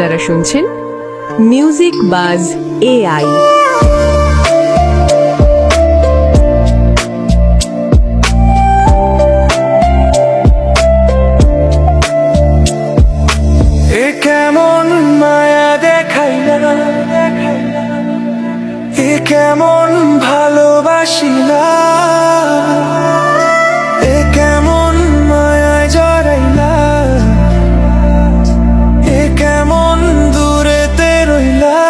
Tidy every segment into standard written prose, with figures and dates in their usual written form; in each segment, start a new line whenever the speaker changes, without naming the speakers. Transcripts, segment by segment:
আপনারা শুনছেন মিউজিক বাজ এআই।
কেমন মায়া দেখাইলা, কেমন ভালোবাসিলা, কেমন মায়ায় জড়াইলা, কেমন দূরেতে রইলা।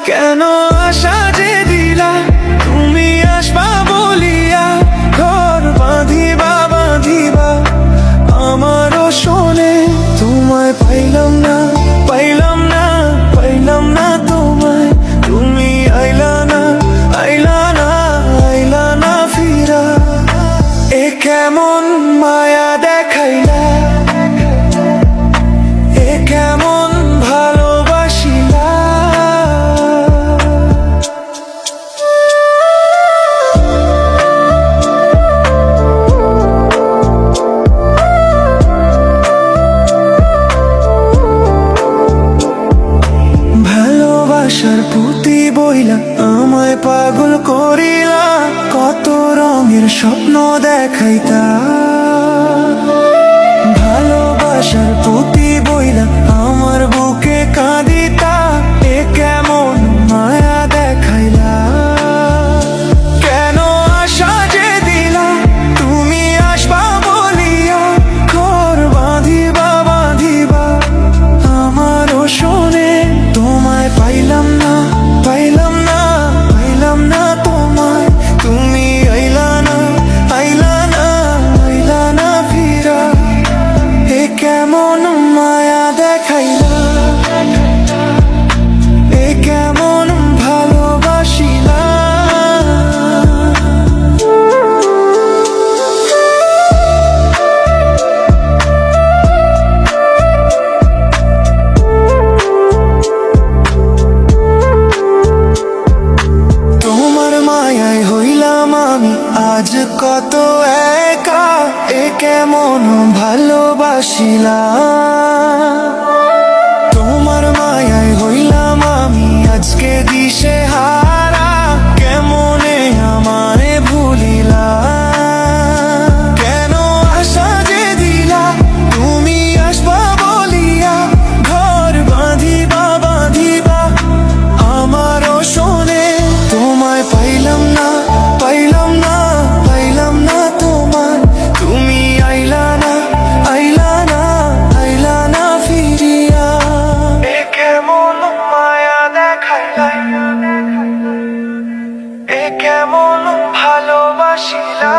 কেন আশা যে দিলা তুমি আসবা বলিয়া, ঘর বাঁধিবা বাঁধিবা আমারও শোনে। তোমায় পাইলাম না, পাইলাম না, পাইলাম না তোমায়। তুমি আইলা না, আইলা না, আইলা না ফিরা। কেমন মায়া দেখাইলা, কেমন ভালোবাসিলা। ভালোবাসার পুঁতি বইলা আমায় পাগল করিলা, কত রঙের স্বপ্ন দেখাইতা। ভালোবাসার পুঁতি বইলা আমার বুকে কাঁদিতা, কেমন মায়া দেখাইলা। কেন আশা যে দিলা তুমি আসবা বলিয়া, ঘর বাঁধিবা বাঁধিবা আমারও শোনে। তোমায় পাইলাম না, পাইলাম না, পাইলাম না তোমায়। তুমি আইলা না, আইলা না, আইলা না ফিরা। কেমন মায়া দেখাইলা, কেমন ভালোবাসিলা। তোমার মায়ায় হইলাম আমি আজ কত একা, কেমন ভালোবাসিলা। তোমার মায়ায় হইলাম আমি আজকে দিশে হারা, কেমনে আমারে ভুলিলা। কেন আশা যে দিলা তুমি আসবা বলিয়া, ঘর বাঁধিবা বাঁধিবা আমারও শোনে। তোমায় পাইলাম না, পাইলাম না, পাইলাম না তোমায়। তুমি আইলা না, আইলা না, আইলা না ফিরিয়া। কেমন মায়া দেখাইলা, কেমন ভালোবাসিলা।